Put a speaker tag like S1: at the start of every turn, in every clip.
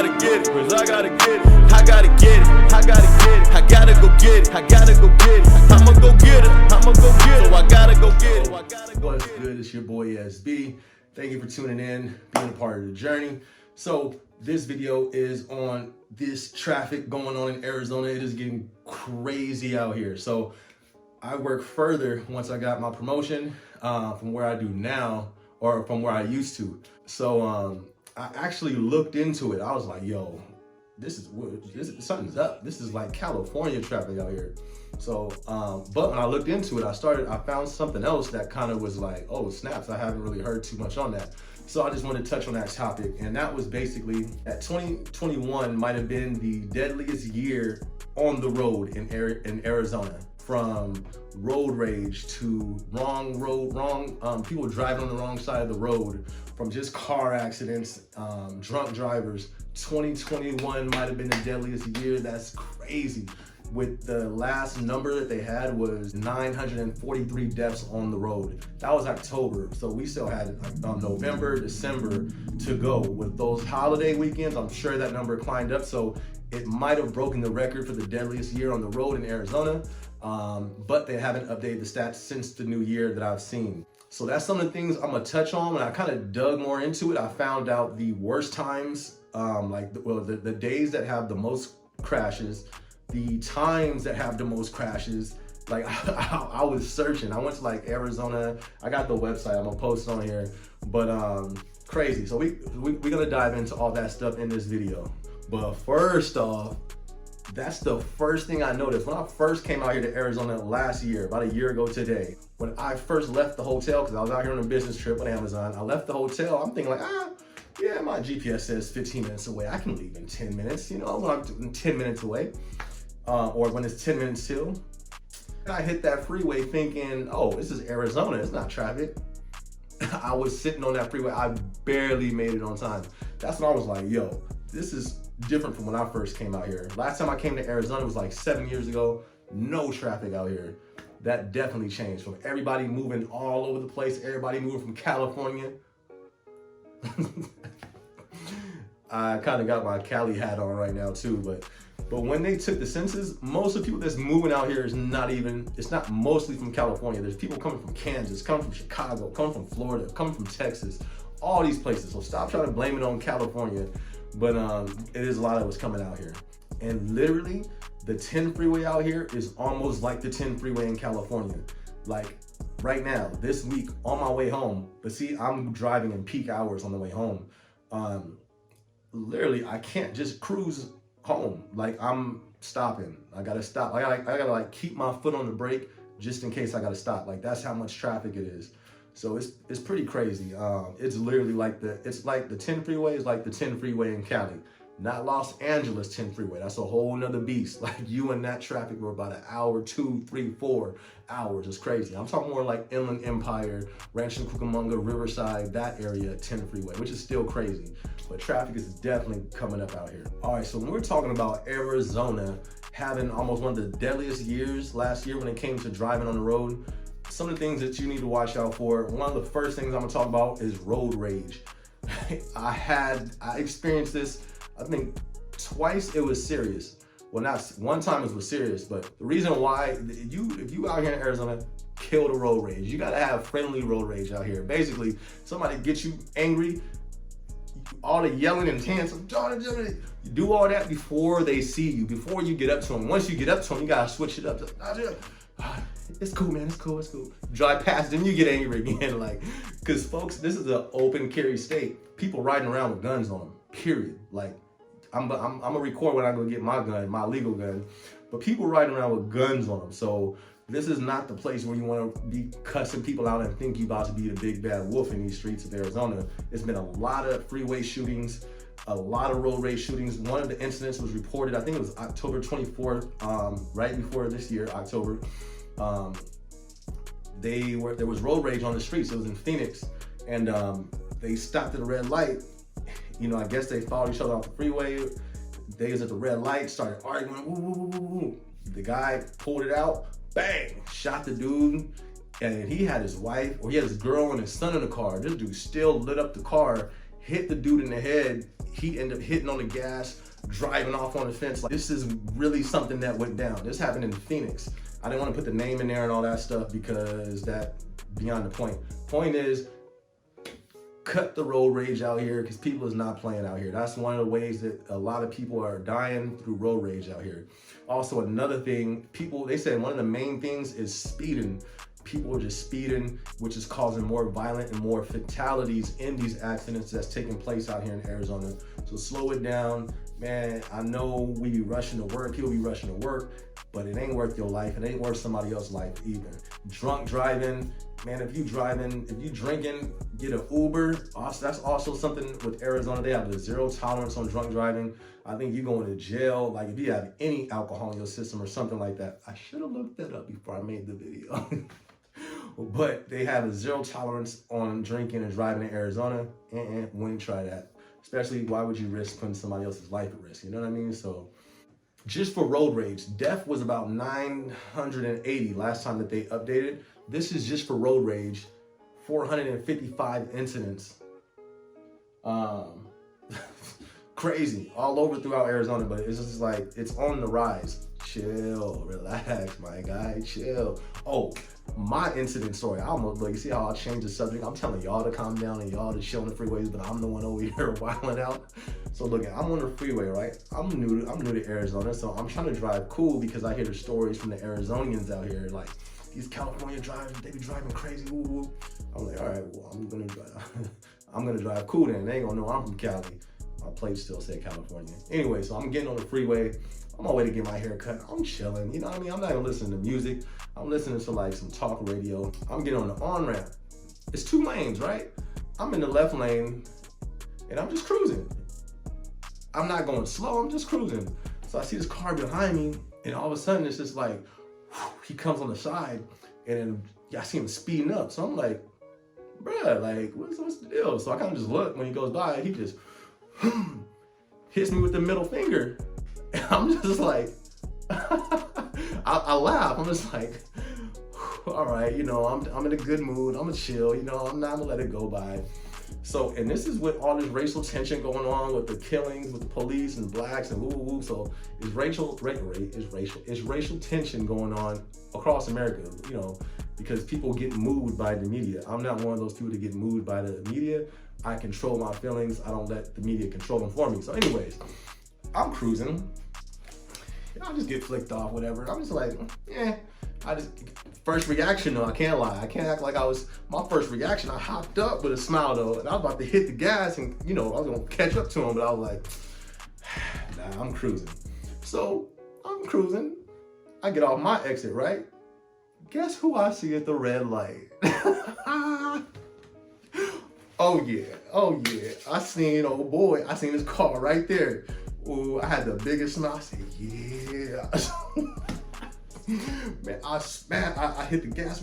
S1: gotta get it, cause I gotta get it. I gotta get it, I gotta get it. I gotta go get it, I gotta go get it. I'ma go get it, I'ma go get it. So I gotta go get it.
S2: What's good? It's your boy SB. Thank you for tuning in, being a part of the journey. So this video is on this traffic going on in Arizona. It is getting crazy out here. So I work further once I got my promotion from where I do now, or from where I used to. So I actually looked into it. I was like, yo, something's up. This is like California traffic out here. So, but when I looked into it, I found something else that kind of was like, oh snaps, I haven't really heard too much on that. So I just wanted to touch on that topic. And that was basically that 2021 might have been the deadliest year on the road in Arizona. From road rage to people driving on the wrong side of the road, from just car accidents, drunk drivers. 2021 might have been the deadliest year. That's crazy. With the last number that they had was 943 deaths on the road. That was October. So we still had November, December to go. With those holiday weekends, I'm sure that number climbed up. So it might have broken the record for the deadliest year on the road in Arizona. But they haven't updated the stats since the new year that I've seen. So that's some of the things I'm gonna touch on. When I kind of dug more into it, I found out the worst times, the days that have the most crashes, the times that have the most crashes. Like I was searching. I went to like Arizona. I got the website. I'm gonna post it on here. But crazy. So we're gonna dive into all that stuff in this video. But first off, that's the first thing I noticed. When I first came out here to Arizona last year, about a year ago today, when I first left the hotel, because I was out here on a business trip on Amazon, I left the hotel, I'm thinking like, yeah, my GPS says 15 minutes away. I can leave in 10 minutes, when I'm 10 minutes away, or when it's 10 minutes till. And I hit that freeway thinking, oh, this is Arizona, it's not traffic. I was sitting on that freeway, I barely made it on time. That's when I was like, yo, this is different from when I first came out here. Last time I came to Arizona was like 7 years ago. No traffic out here. That definitely changed. From everybody moving all over the place, everybody moving from California. I kind of got my Cali hat on right now too, but when they took the census, most of the people that's moving out here it's not mostly from California. There's people coming from Kansas, coming from Chicago, coming from Florida, coming from Texas, all these places. So stop trying to blame it on California. But it is a lot of us coming out here. And literally, the 10 freeway out here is almost like the 10 freeway in California. Like right now, this week, on my way home, but see, I'm driving in peak hours on the way home. Literally, I can't just cruise home. Like I'm stopping. I gotta stop. I gotta like keep my foot on the brake just in case I gotta stop. Like that's how much traffic it is. So it's pretty crazy. It's literally like the 10 freeway is like the 10 freeway in Cali, not Los Angeles 10 freeway. That's a whole nother beast. Like you and that traffic were about an hour, 2, 3, 4 hours. It's crazy. I'm talking more like Inland Empire, Rancho Cucamonga, Riverside, that area, 10 freeway, which is still crazy. But traffic is definitely coming up out here. All right, so when we're talking about Arizona having almost one of the deadliest years last year when it came to driving on the road, some of the things that you need to watch out for. One of the first things I'm gonna talk about is road rage. I experienced this, I think twice. It was serious. Well, not one time it was serious, but the reason why, if you out here in Arizona, kill the road rage. You gotta have friendly road rage out here. Basically, somebody gets you angry, all the yelling and tantrums, you do all that before they see you, before you get up to them. Once you get up to them, you gotta switch it up. It's cool, man, it's cool. Drive past, then you get angry again, like, cause folks, this is an open carry state. People riding around with guns on them, period. Like, I'm gonna record when I go get my gun, my legal gun, but people riding around with guns on them. So this is not the place where you wanna be cussing people out and think you about to be the big bad wolf in these streets of Arizona. There's been a lot of freeway shootings, a lot of road rage shootings. One of the incidents was reported, I think it was October 24th, right before this year, October. There was road rage on the streets. It was in Phoenix, and they stopped at a red light. I guess they followed each other off the freeway. They was at the red light, started arguing. Woo, woo, woo, woo. The guy pulled it out, bang, shot the dude, and he had his wife, or he had his girl and his son in the car. This dude still lit up the car hit the dude in the head. He ended up hitting on the gas, driving off on the fence. Like, this is really something that went down. This happened in Phoenix. I didn't want to put the name in there and all that stuff because that beyond the point. Point is, cut the road rage out here, because people is not playing out here. That's one of the ways that a lot of people are dying, through road rage out here. Also, another thing, they said one of the main things is speeding. People are just speeding, which is causing more violent and more fatalities in these accidents that's taking place out here in Arizona. So slow it down, man. I know we be rushing to work, people be rushing to work, but it ain't worth your life. It ain't worth somebody else's life either. Drunk driving, man, if you drinking, get an Uber. Also, that's also something with Arizona. They have a zero tolerance on drunk driving. I think you going to jail, like if you have any alcohol in your system or something like that. I should have looked that up before I made the video. But they have a zero tolerance on drinking and driving in Arizona. Wouldn't try that. Especially, why would you risk putting somebody else's life at risk? You know what I mean? So just for road rage, death was about 980 last time that they updated. This is just for road rage, 455 incidents. Crazy, all over throughout Arizona, but it's just like, it's on the rise. Chill, relax, my guy, chill. Oh, my incident story. I almost, like, you see how I changed the subject? I'm telling y'all to calm down and y'all to chill on the freeways, but I'm the one over here wilding out. So look, I'm on the freeway, right? I'm new to Arizona, so I'm trying to drive cool because I hear the stories from the Arizonians out here, like, these California drivers, they be driving crazy, woo woo. I'm like, all right, well, I'm gonna drive cool then. They ain't gonna know I'm from Cali. My plate still say California. Anyway, so I'm getting on the freeway. I'm on my way to get my hair cut. I'm chilling, you know what I mean? I'm not even listening to music. I'm listening to like some talk radio. I'm getting on the on-ramp. It's 2 lanes, right? I'm in the left lane and I'm just cruising. I'm not going slow, I'm just cruising. So I see this car behind me and all of a sudden it's just like, he comes on the side and then I see him speeding up. So I'm like, bruh, like, what's the deal? So I kind of just look when he goes by, he just hits me with the middle finger. And I'm just like, I laugh. I'm just like, all right, you know, I'm in a good mood. I'm gonna chill, you know, I'm not gonna let it go by. So, and this is with all this racial tension going on with the killings, with the police and blacks and woo woo woo. So it's racial tension going on across America, you know, because people get moved by the media. I'm not one of those people that get moved by the media. I control my feelings. I don't let the media control them for me. So anyways, I'm cruising. I just get flicked off, whatever. I'm just like, first reaction though, I can't lie. I can't act like my first reaction, I hopped up with a smile though, and I was about to hit the gas and, you know, I was gonna catch up to him, but I was like, nah, I'm cruising. So I'm cruising. I get off my exit, right? Guess who I see at the red light? Oh yeah. I seen, oh boy, I seen this car right there. Ooh, I had the biggest smile. I said, yeah. Man, I hit the gas.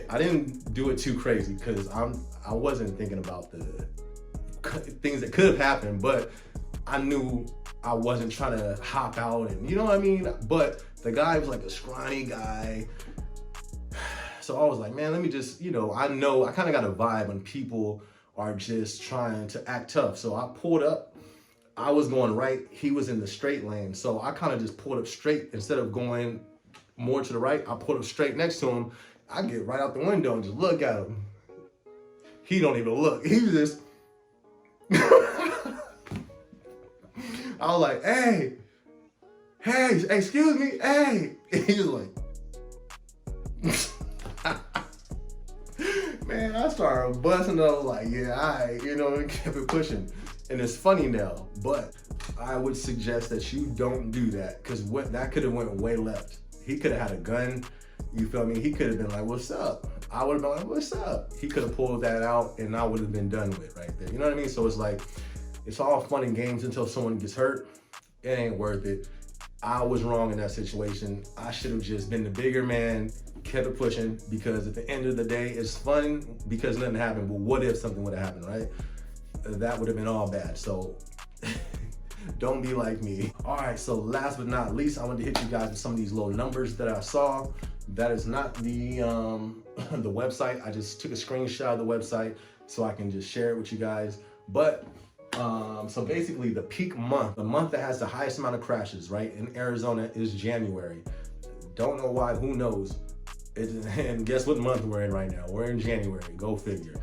S2: I didn't do it too crazy because I wasn't thinking about the things that could have happened, but I knew I wasn't trying to hop out and, you know what I mean? But the guy was like a scrawny guy. So I was like, man, let me just, you know I kind of got a vibe when people are just trying to act tough. So I pulled up. I was going right, he was in the straight lane. So I kind of just pulled up straight. Instead of going more to the right, I pulled up straight next to him. I get right out the window and just look at him. He don't even look. He was just, I was like, hey, excuse me, hey. And he was like, man, I started busting up like, yeah, all right, you know, and kept it pushing. And it's funny now, but I would suggest that you don't do that, because that could have went way left. He could have had a gun, you feel me? He could have been like, what's up? I would have been like, what's up? He could have pulled that out and I would have been done with right there. You know what I mean? So it's like, it's all fun and games until someone gets hurt. It ain't worth it. I was wrong in that situation. I should have just been the bigger man, kept it pushing, because at the end of the day, it's fun because nothing happened. But what if something would have happened, right? That would have been all bad. So don't be like me. All right, so last but not least, I want to hit you guys with some of these little numbers that I saw. That is not the the website. I just took a screenshot of the website so I can just share it with you guys. But so basically the peak month, the month that has the highest amount of crashes, right, in Arizona is January. Don't know why, who knows? And guess what month we're in right now? We're in January, go figure.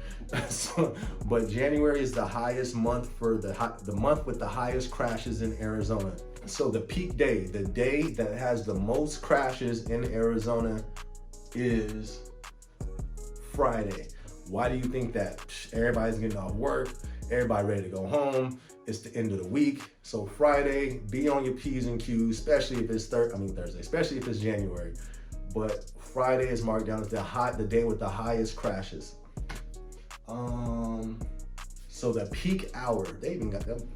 S2: But January is the highest month for the month with the highest crashes in Arizona. So the peak day, the day that has the most crashes in Arizona is Friday. Why do you think that? Everybody's getting off work, everybody ready to go home. It's the end of the week. So Friday, be on your P's and Q's, especially if it's Thursday, especially if it's January. But Friday is marked down as the day with the highest crashes. So the peak hour, they even got them.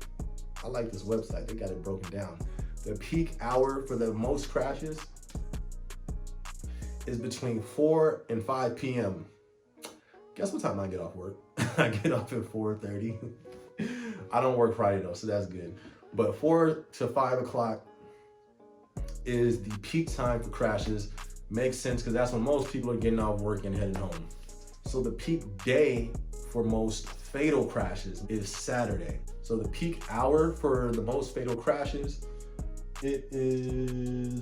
S2: I like this website, they got it broken down. The peak hour for the most crashes is between 4 and 5 p.m. Guess what time I get off work? I get off at 4:30. I don't work Friday though, so that's good. But 4 to 5 o'clock is the peak time for crashes. Makes sense because that's when most people are getting off work and heading home. So the peak day for most fatal crashes is Saturday. So the peak hour for the most fatal crashes, it is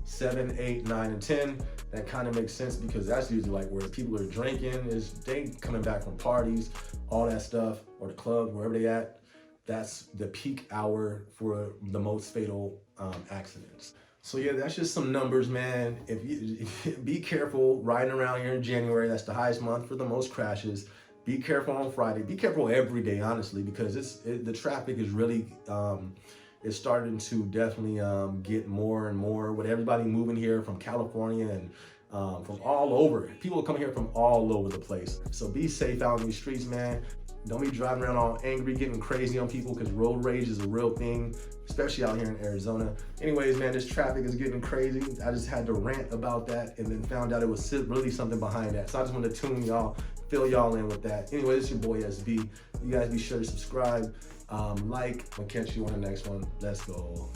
S2: 7, 8, 9, and 10. That kind of makes sense because that's usually like where people are drinking, is they coming back from parties, all that stuff, or the club, wherever they at. That's the peak hour for the most fatal accidents. So yeah, that's just some numbers, man. If you be careful riding around here in January, that's the highest month for the most crashes. Be careful on Friday. Be careful every day, honestly, because the traffic is really, it's starting to definitely get more and more with everybody moving here from California and from all over. People are coming here from all over the place. So be safe out in these streets, man. Don't be driving around all angry, getting crazy on people, because road rage is a real thing, especially out here in Arizona. Anyways, man, this traffic is getting crazy. I just had to rant about that and then found out it was really something behind that. So I just wanted to tune y'all, fill y'all in with that. Anyway, this is your boy SB. You guys be sure to subscribe, like. I'll catch you on the next one. Let's go.